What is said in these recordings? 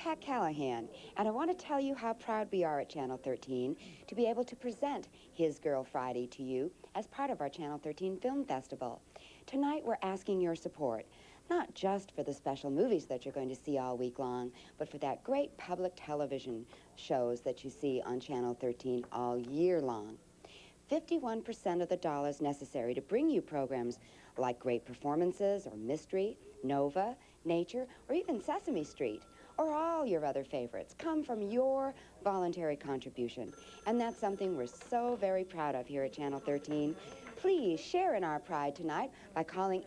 Pat Callahan, and I want to tell you how proud we are at Channel 13 to be able to present His Girl Friday to you as part of our Channel 13 Film Festival. Tonight we're asking your support, not just for the special movies that you're going to see all week long, but for that great public television shows that you see on Channel 13 all year long. 51% of the dollars necessary to bring you programs like Great Performances or Mystery, Nova, Nature, or even Sesame Street, or all your other favorites, come from your voluntary contribution. And that's something we're so very proud of here at Channel 13. Please share in our pride tonight by calling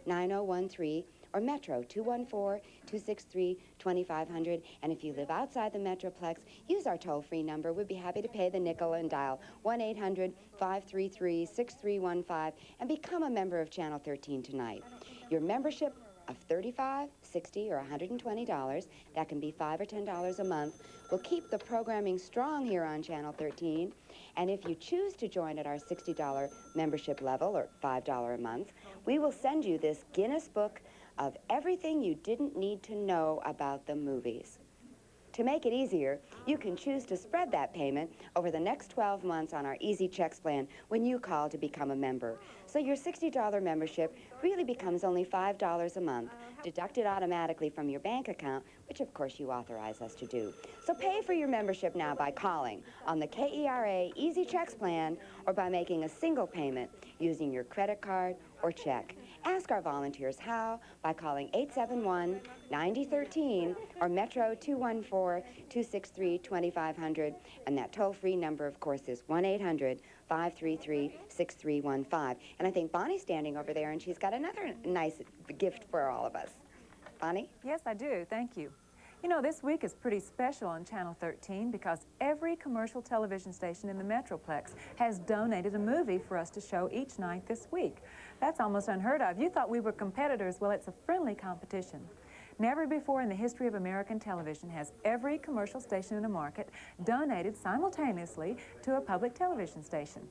871-9013 or Metro 214-263-2500. And if you live outside the Metroplex, use our toll-free number. We'd be happy to pay the nickel and dial 1-800-533-6315 and become a member of Channel 13 tonight. Your membership of $35, $60, or $120, that can be $5 or $10 a month, will keep the programming strong here on Channel 13. And if you choose to join at our $60 membership level, or $5 a month, we will send you this Guinness Book of everything you didn't need to know about the movies. To make it easier, you can choose to spread that payment over the next 12 months on our Easy Checks plan when you call to become a member. So your $60 membership really becomes only $5 a month, deducted automatically from your bank account, which of course you authorize us to do. So pay for your membership now by calling on the KERA Easy Checks plan or by making a single payment using your credit card or check. Ask our volunteers how by calling 871-9013 or Metro 214-263-2500. And that toll-free number, of course, is 1-800-533-6315. And I think Bonnie's standing over there, and she's got another nice gift for all of us. Bonnie? Yes, I do. Thank you. You know, this week is pretty special on Channel 13 because every commercial television station in the Metroplex has donated a movie for us to show each night this week. That's almost unheard of. You thought we were competitors. Well, it's a friendly competition. Never before in the history of American television has every commercial station in the market donated simultaneously to a public television station.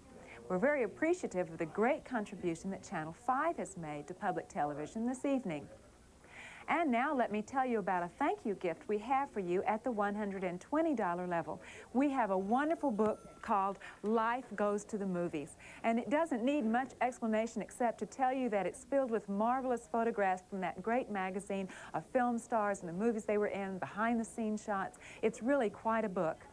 We're very appreciative of the great contribution that Channel 5 has made to public television this evening. And now let me tell you about a thank you gift we have for you at the $120 level. We have a wonderful book called Life Goes to the Movies. And it doesn't need much explanation except to tell you that it's filled with marvelous photographs from that great magazine of film stars and the movies they were in, behind-the-scenes shots. It's really quite a book.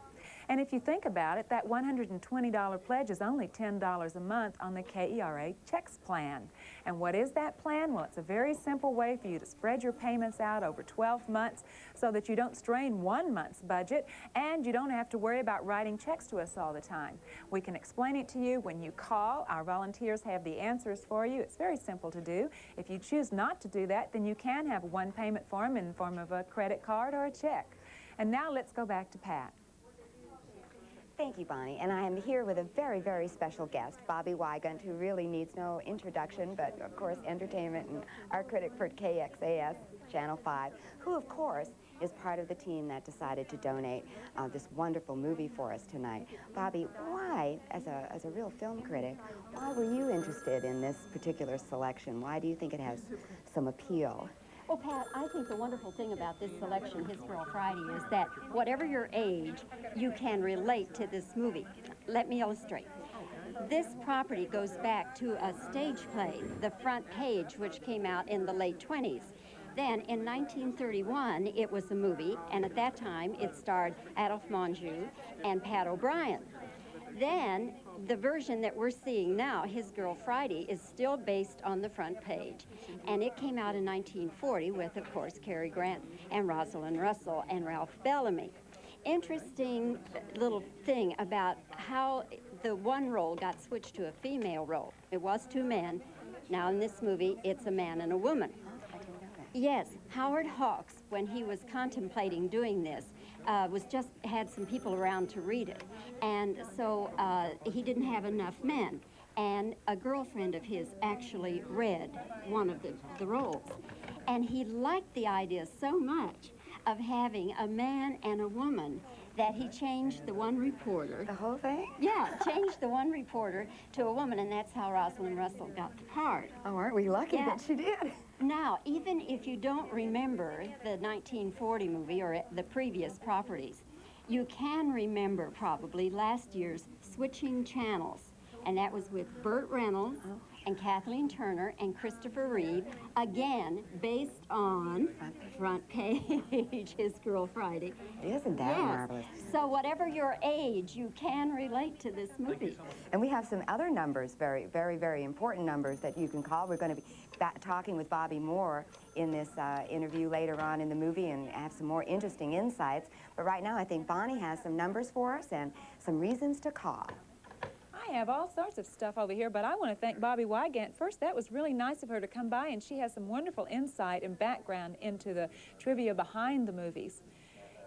And if you think about it, that $120 pledge is only $10 a month on the KERA Checks plan. And what is that plan? Well, it's a very simple way for you to spread your payments out over 12 months so that you don't strain one month's budget and you don't have to worry about writing checks to us all the time. We can explain it to you when you call. Our volunteers have the answers for you. It's very simple to do. If you choose not to do that, then you can have one payment form in the form of a credit card or a check. And now let's go back to Pat. Thank you, Bonnie. And I am here with a very, very special guest, Bobbie Wygant, who really needs no introduction, but of course, entertainment and our critic for KXAS, Channel 5, who of course is part of the team that decided to donate this wonderful movie for us tonight. Bobbie, why, as a real film critic, why were you interested in this particular selection? Why do you think it has some appeal? Well, Pat, I think the wonderful thing about this selection, His Girl Friday, is that whatever your age, you can relate to this movie. Let me illustrate. This property goes back to a stage play, The Front Page, which came out in the late 20s. Then, in 1931, it was a movie, and at that time, it starred Adolphe Menjou and Pat O'Brien. Then, the version that we're seeing now, His Girl Friday, is still based on The Front Page. And it came out in 1940 with, of course, Cary Grant and Rosalind Russell and Ralph Bellamy. Interesting little thing about how the one role got switched to a female role. It was two men. Now in this movie, it's a man and a woman. Yes, Howard Hawks, when he was contemplating doing this, had some people around to read it. And so he didn't have enough men. And a girlfriend of his actually read one of the roles. And he liked the idea so much of having a man and a woman that he changed the one reporter. The whole thing? Yeah, changed the one reporter to a woman, and that's how Rosalind Russell got the part. Oh, aren't we lucky Yeah. that she did? Now, even if you don't remember the 1940 movie or the previous properties, you can remember probably last year's Switching Channels, and that was with Burt Reynolds and Kathleen Turner and Christopher Reeve, again based on Front Page, His Girl Friday. Isn't that marvelous? So whatever your age, you can relate to this movie. And we have some other numbers, very, very, very important numbers that you can call. We're going to be talking with Bobbie more in this interview later on in the movie and have some more interesting insights. But right now, I think Bonnie has some numbers for us and some reasons to call. I have all sorts of stuff over here, but I want to thank Bobbie Wygant. First, that was really nice of her to come by, and she has some wonderful insight and background into the trivia behind the movies.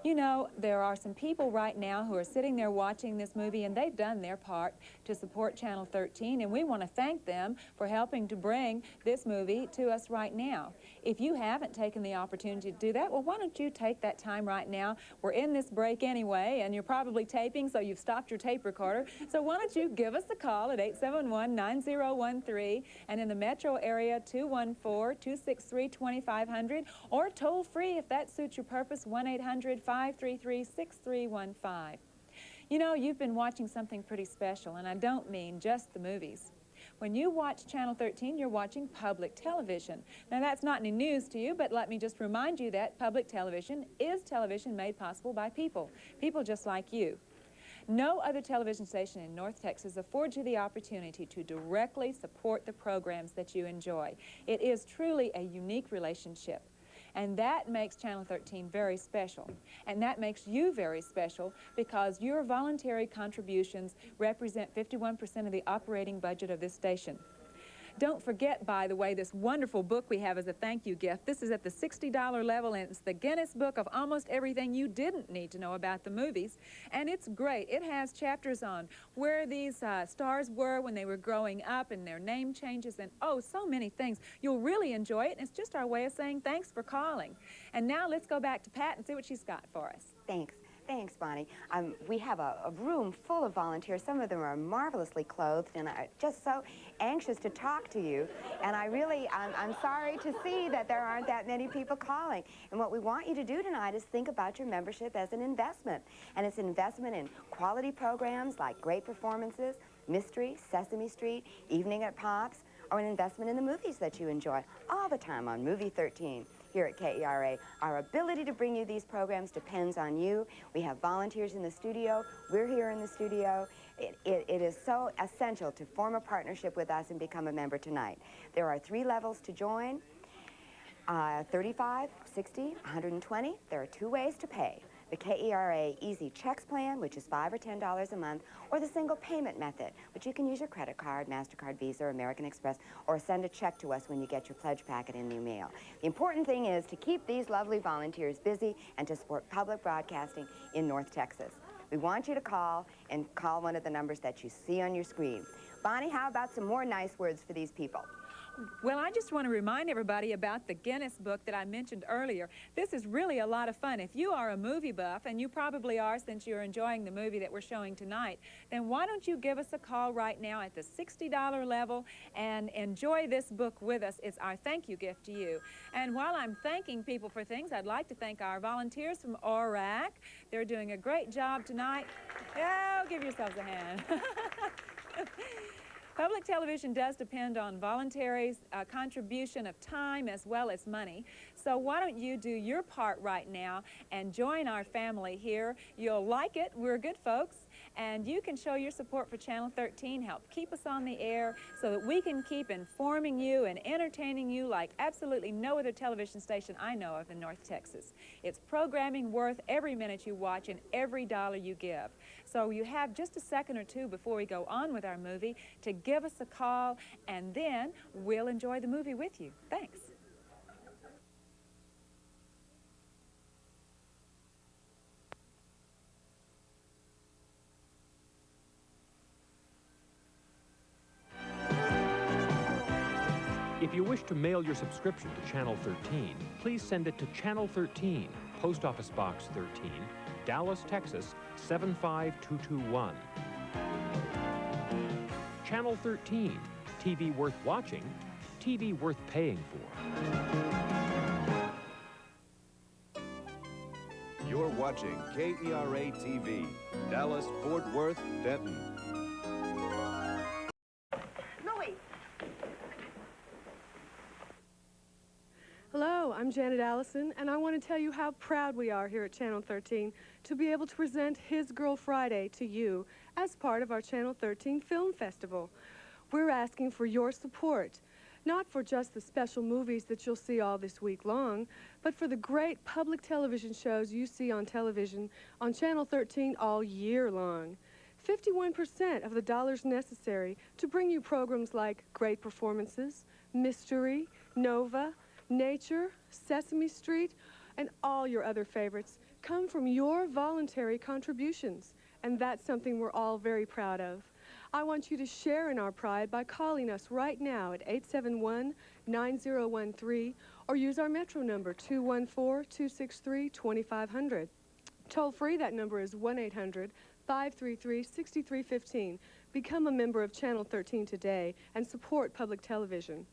You know, there are some people right now who are sitting there watching this movie, and they've done their part to support Channel 13, and we want to thank them for helping to bring this movie to us right now. If you haven't taken the opportunity to do that, well, why don't you take that time right now? We're in this break anyway, and you're probably taping, so you've stopped your tape recorder. So why don't you give us a call at 871-9013, and in the metro area, 214-263-2500, or toll free if that suits your purpose, 1-800-533-6315. You know, you've been watching something pretty special, and I don't mean just the movies. When you watch Channel 13, you're watching public television. Now, that's not any news to you, but let me just remind you that public television is television made possible by people just like you. No other television station in North Texas affords you the opportunity to directly support the programs that you enjoy. It is truly a unique relationship. And that makes Channel 13 very special. And that makes you very special because your voluntary contributions represent 51% of the operating budget of this station. Don't forget, by the way, this wonderful book we have as a thank you gift. This is at the $60 level, and it's the Guinness Book of almost everything you didn't need to know about the movies. And it's great. It has chapters on where these stars were when they were growing up and their name changes and, oh, so many things. You'll really enjoy it, and it's just our way of saying thanks for calling. And now let's go back to Pat and see what she's got for us. Thanks. Thanks, Bonnie. We have a room full of volunteers. Some of them are marvelously clothed and are just so anxious to talk to you. And I'm sorry to see that there aren't that many people calling. And what we want you to do tonight is think about your membership as an investment. And it's an investment in quality programs like great performances, Mystery, Sesame Street, Evening at Pops, or an investment in the movies that you enjoy all the time on Movie 13. Here at KERA. Our ability to bring you these programs depends on you. We have volunteers in the studio. We're here in the studio. It is so essential to form a partnership with us and become a member tonight. There are 3 levels to join, 35, 60, 120. There are 2 ways to pay. The KERA Easy Checks Plan, which is $5 or $10 a month, or the single payment method, which you can use your credit card, MasterCard, Visa, or American Express, or send a check to us when you get your pledge packet in the mail. The important thing is to keep these lovely volunteers busy and to support public broadcasting in North Texas. We want you to call and call one of the numbers that you see on your screen. Bonnie, how about some more nice words for these people? Well, I just want to remind everybody about the Guinness book that I mentioned earlier. This is really a lot of fun. If you are a movie buff, and you probably are since you're enjoying the movie that we're showing tonight, then why don't you give us a call right now at the $60 level and enjoy this book with us. It's our thank you gift to you. And while I'm thanking people for things, I'd like to thank our volunteers from ORAC. They're doing a great job tonight. Oh, give yourselves a hand. Public television does depend on voluntary contribution of time as well as money. So why don't you do your part right now and join our family here. You'll like it. We're good folks. And you can show your support for Channel 13, help keep us on the air so that we can keep informing you and entertaining you like absolutely no other television station I know of in North Texas. It's programming worth every minute you watch and every dollar you give. So you have just a second or two before we go on with our movie to give us a call, and then we'll enjoy the movie with you. Thanks. If you wish to mail your subscription to Channel 13, please send it to Channel 13, Post Office Box 13, Dallas, Texas 75221. Channel 13, TV worth watching, TV worth paying for. You're watching KERA TV, Dallas, Fort Worth, Denton. Louie! Hello, I'm Janet Allison, and I want to tell you how proud we are here at Channel 13 to be able to present His Girl Friday to you as part of our Channel 13 Film Festival. We're asking for your support. Not for just the special movies that you'll see all this week long, but for the great public television shows you see on television on Channel 13 all year long. 51% of the dollars necessary to bring you programs like Great Performances, Mystery, Nova, Nature, Sesame Street, and all your other favorites come from your voluntary contributions, and that's something we're all very proud of. I want you to share in our pride by calling us right now at 871-9013 or use our Metro number 214-263-2500. Toll free, that number is 1-800-533-6315. Become a member of Channel 13 today and support public television.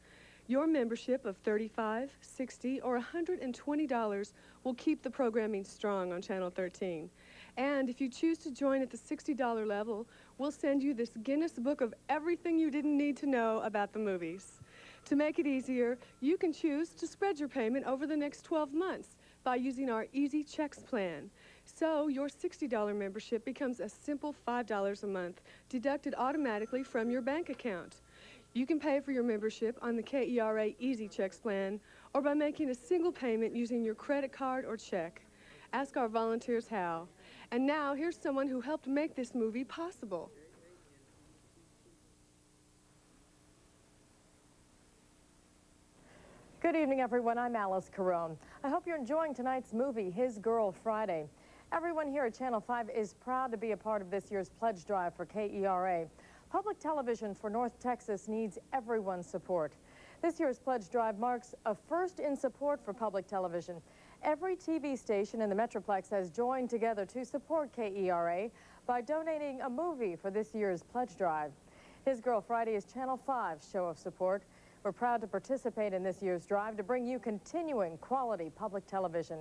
Your membership of $35, $60, or $120 will keep the programming strong on Channel 13. And if you choose to join at the $60 level, we'll send you this Guinness Book of everything you didn't need to know about the movies. To make it easier, you can choose to spread your payment over the next 12 months by using our Easy Checks plan. So your $60 membership becomes a simple $5 a month, deducted automatically from your bank account. You can pay for your membership on the KERA Easy Checks plan or by making a single payment using your credit card or check. Ask our volunteers how. And now, here's someone who helped make this movie possible. Good evening, everyone. I'm Alice Carone. I hope you're enjoying tonight's movie, His Girl Friday. Everyone here at Channel 5 is proud to be a part of this year's pledge drive for KERA. Public television for North Texas needs everyone's support. This year's pledge drive marks a first in support for public television. Every TV station in the Metroplex has joined together to support KERA by donating a movie for this year's pledge drive. His Girl Friday is Channel 5's show of support. We're proud to participate in this year's drive to bring you continuing quality public television.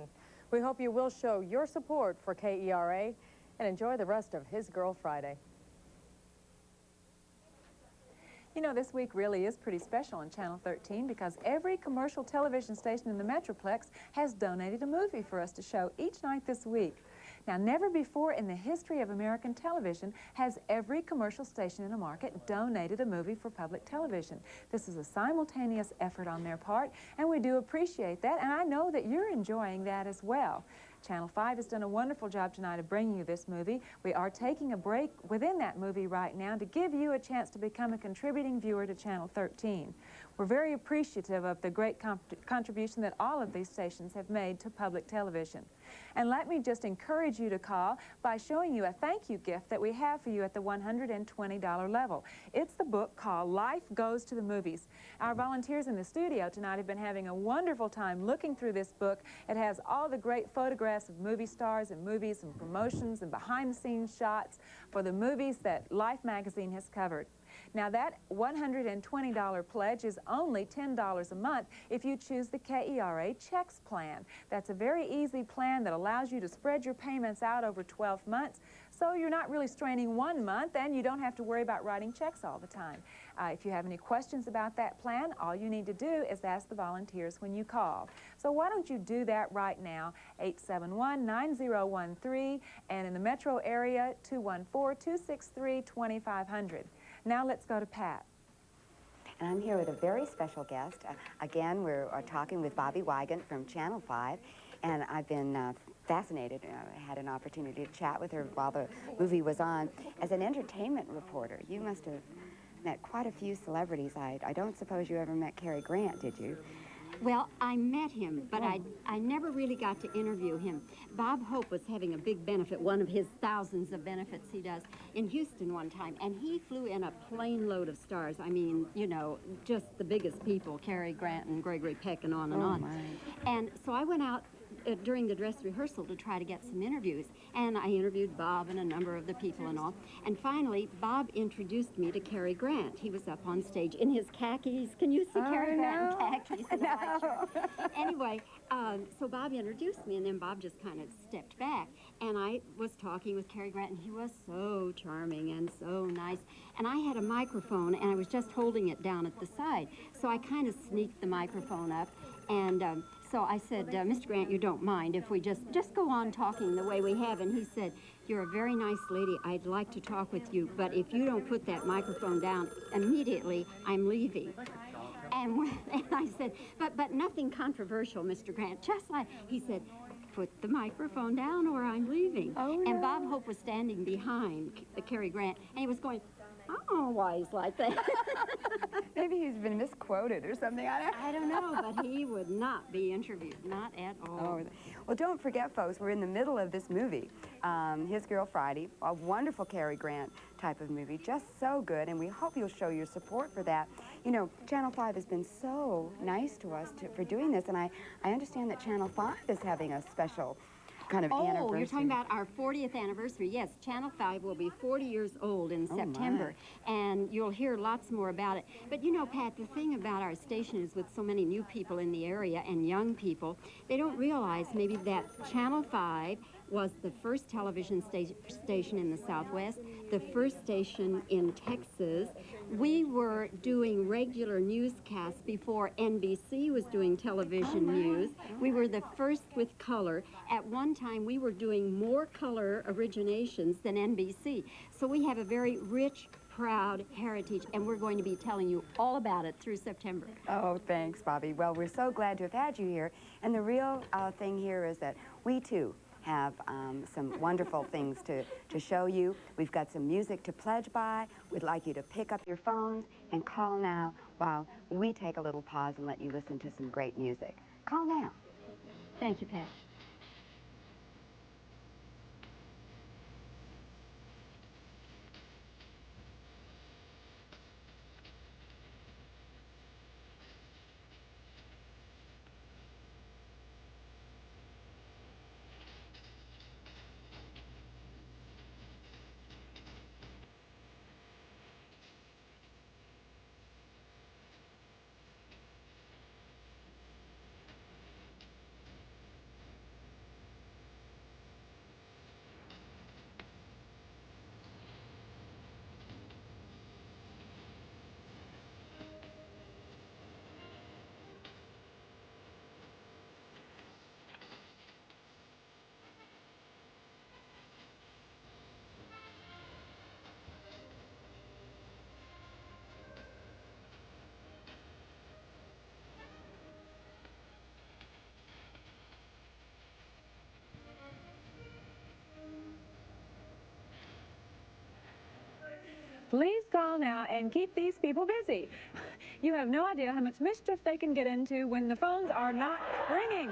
We hope you will show your support for KERA and enjoy the rest of His Girl Friday. You know, this week really is pretty special on Channel 13 because every commercial television station in the Metroplex has donated a movie for us to show each night this week. Now, never before in the history of American television has every commercial station in a market donated a movie for public television. This is a simultaneous effort on their part, and we do appreciate that, and I know that you're enjoying that as well. Channel 5 has done a wonderful job tonight of bringing you this movie. We are taking a break within that movie right now to give you a chance to become a contributing viewer to Channel 13. We're very appreciative of the great contribution that all of these stations have made to public television. And let me just encourage you to call by showing you a thank you gift that we have for you at the $120 level. It's the book called Life Goes to the Movies. Our volunteers in the studio tonight have been having a wonderful time looking through this book. It has all the great photographs of movie stars and movies and promotions and behind-the-scenes shots for the movies that Life magazine has covered. Now, that $120 pledge is only $10 a month if you choose the KERA Checks plan. That's a very easy plan that allows you to spread your payments out over 12 months, so you're not really straining one month and you don't have to worry about writing checks all the time. If you have any questions about that plan, all you need to do is ask the volunteers when you call. So why don't you do that right now, 871-9013, and in the metro area, 214-263-2500. Now let's go to Pat. And I'm here with a very special guest. Again, we're talking with Bobbie Wygant from Channel 5, and I've been fascinated. I had an opportunity to chat with her while the movie was on. As an entertainment reporter, you must have met quite a few celebrities. I don't suppose you ever met Cary Grant, did you? Well, I met him, but I never really got to interview him. Bob Hope was having a big benefit, one of his thousands of benefits he does, in Houston one time, and he flew in a plane load of stars. I mean, you know, just the biggest people, Cary Grant and Gregory Peck and on and on. My. And so I went out during the dress rehearsal to try to get some interviews. And I interviewed Bob and a number of the people and all. And finally, Bob introduced me to Cary Grant. He was up on stage in his khakis. Can you see Cary Grant in khakis and a white shirt? Anyway, so Bob introduced me, and then Bob just kind of stepped back. And I was talking with Cary Grant, and he was so charming and so nice. And I had a microphone, and I was just holding it down at the side. So I kind of sneaked the microphone up, and so I said, Mr. Grant, you don't mind if we just go on talking the way we have. And he said, you're a very nice lady. I'd like to talk with you, but if you don't put that microphone down immediately, I'm leaving. And I said, but nothing controversial, Mr. Grant. Just like, he said, put the microphone down or I'm leaving. Oh, no. And Bob Hope was standing behind Cary Grant, and he was going, I don't know why he's like that. Maybe he's been misquoted or something. I don't know, but he would not be interviewed, not at all. Oh, well, don't forget, folks, we're in the middle of this movie, His Girl Friday, a wonderful Cary Grant type of movie, just so good, and we hope you'll show your support for that. You know, Channel 5 has been so nice to us for doing this, and I understand that Channel 5 is having a special kind of anniversary. Oh, you're talking about our 40th anniversary. Yes, Channel 5 will be 40 years old in September, and you'll hear lots more about it. But you know, Pat, the thing about our station is with so many new people in the area and young people, they don't realize maybe that Channel 5 was the first television station in the Southwest, the first station in Texas. We were doing regular newscasts before NBC was doing television news. We were the first with color. At one time, we were doing more color originations than NBC. So we have a very rich, proud heritage, and we're going to be telling you all about it through September. Oh, thanks, Bobbie. Well, we're so glad to have had you here. And the real thing here is that we, too, have some wonderful things to show you. We've got some music to pledge by. We'd like you to pick up your phones and call now while we take a little pause and let you listen to some great music. Call now. Thank you, Pat. Please call now and keep these people busy. You have no idea how much mischief they can get into when the phones are not ringing.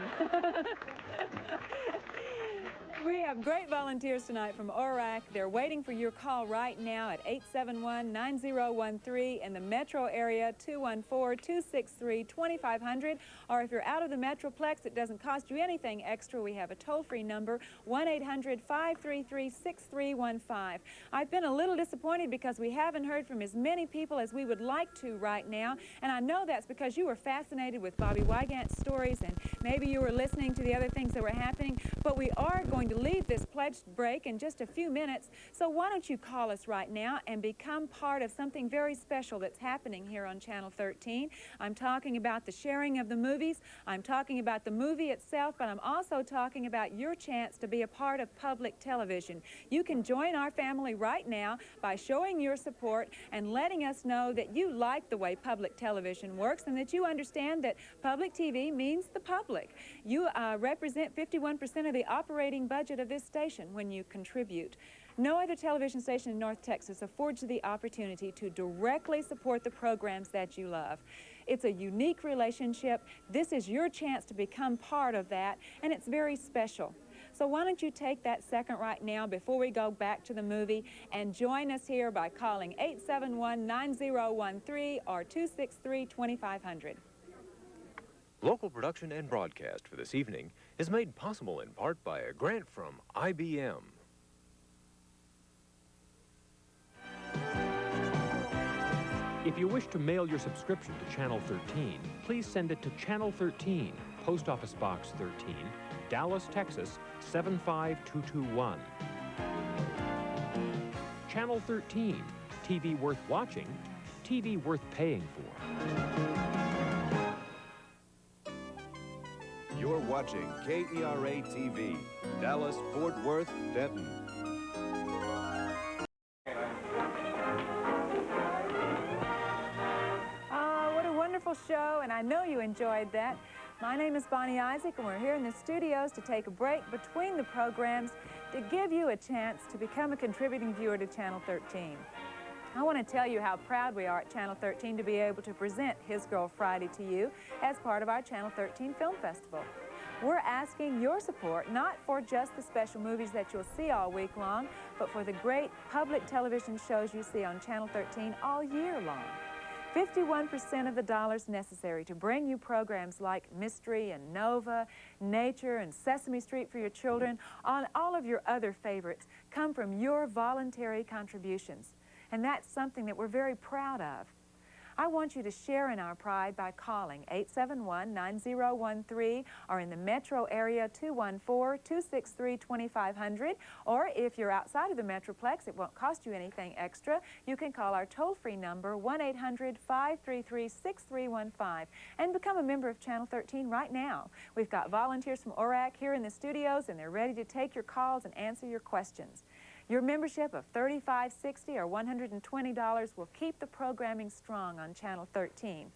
We have great volunteers tonight from ORAC. They're waiting for your call right now at 871-9013 in the metro area, 214-263-2500. Or if you're out of the Metroplex, it doesn't cost you anything extra. We have a toll-free number, 1-800-533-6315. I've been a little disappointed because we haven't heard from as many people as we would like to right now. And I know that's because you were fascinated with Bobbie Wygant's stories, and maybe you were listening to the other things that were happening. But we are going to leave this pledge break in just a few minutes, so why don't you call us right now and become part of something very special that's happening here on Channel 13. I'm talking about the sharing of the movies, I'm talking about the movie itself, but I'm also talking about your chance to be a part of public television. You can join our family right now by showing your support and letting us know that you like the way public television works and that you understand that public TV means the public. You represent 51% of the operating budget of this station when you contribute. No other television station in North Texas affords you the opportunity to directly support the programs that you love. It's a unique relationship. This is your chance to become part of that, and it's very special. So why don't you take that second right now before we go back to the movie and join us here by calling 871-9013 or 263-2500. Local production and broadcast for this evening is made possible in part by a grant from IBM. If you wish to mail your subscription to Channel 13, please send it to Channel 13, Post Office Box 13, Dallas, Texas 75221. Channel 13, TV worth watching, TV worth paying for. You're watching KERA TV, Dallas, Fort Worth, Denton. What a wonderful show, and I know you enjoyed that. My name is Bonnie Isaac, and we're here in the studios to take a break between the programs to give you a chance to become a contributing viewer to Channel 13. I want to tell you how proud we are at Channel 13 to be able to present His Girl Friday to you as part of our Channel 13 Film Festival. We're asking your support not for just the special movies that you'll see all week long, but for the great public television shows you see on Channel 13 all year long. 51% of the dollars necessary to bring you programs like Mystery and Nova, Nature and Sesame Street for your children, and all of your other favorites come from your voluntary contributions. And that's something that we're very proud of. I want you to share in our pride by calling 871-9013 or in the metro area 214-263-2500, or if you're outside of the Metroplex, it won't cost you anything extra. You can call our toll-free number 1-800-533-6315 and become a member of Channel 13 right now. We've got volunteers from ORAC here in the studios, and they're ready to take your calls and answer your questions. Your membership of $35, $60, or $120 will keep the programming strong on Channel 13.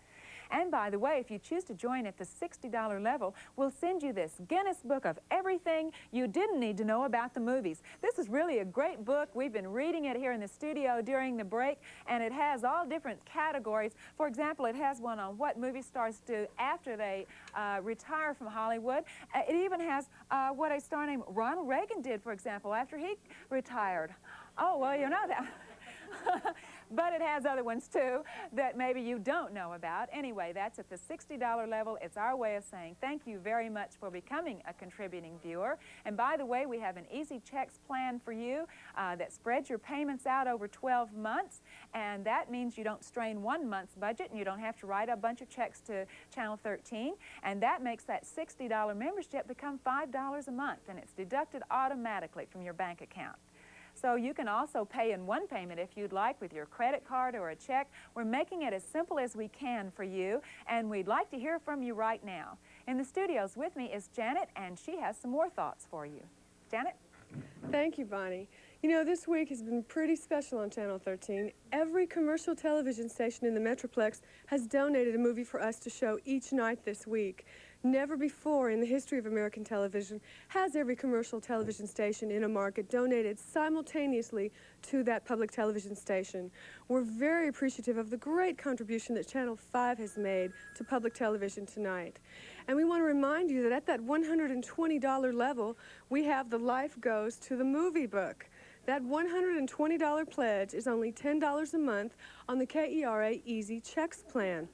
And by the way, if you choose to join at the $60 level, we'll send you this Guinness Book of Everything You Didn't Need to Know About the Movies. This is really a great book. We've been reading it here in the studio during the break, and it has all different categories. For example, it has one on what movie stars do after they retire from Hollywood. It even has what a star named Ronald Reagan did, for example, after he retired. Oh, well, you know that. But it has other ones, too, that maybe you don't know about. Anyway, that's at the $60 level. It's our way of saying thank you very much for becoming a contributing viewer. And by the way, we have an easy checks plan for you that spreads your payments out over 12 months. And that means you don't strain one month's budget, and you don't have to write a bunch of checks to Channel 13. And that makes that $60 membership become $5 a month, and it's deducted automatically from your bank account. So you can also pay in one payment if you'd like with your credit card or a check. We're making it as simple as we can for you, and we'd like to hear from you right now. In the studios with me is Janet, and she has some more thoughts for you. Janet? Thank you, Bonnie. You know, this week has been pretty special on Channel 13. Every commercial television station in the Metroplex has donated a movie for us to show each night this week. Never before in the history of American television has every commercial television station in a market donated simultaneously to that public television station. We're very appreciative of the great contribution that Channel 5 has made to public television tonight. And we want to remind you that at that $120 level, we have the Life Goes to the Movie book. That $120 pledge is only $10 a month on the KERA Easy Checks plan.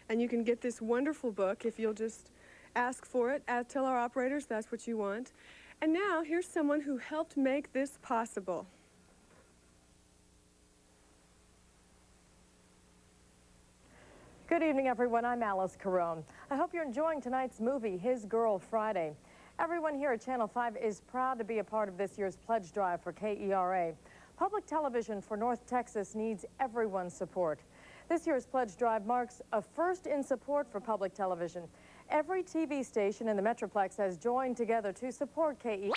And you can get this wonderful book if you'll just ask for it. Tell our operators that's what you want. And now, here's someone who helped make this possible. Good evening, everyone. I'm Alice Carone. I hope you're enjoying tonight's movie, His Girl Friday. Everyone here at Channel 5 is proud to be a part of this year's pledge drive for KERA. Public television for North Texas needs everyone's support. This year's pledge drive marks a first in support for public television. Every TV station in the Metroplex has joined together to support KERA.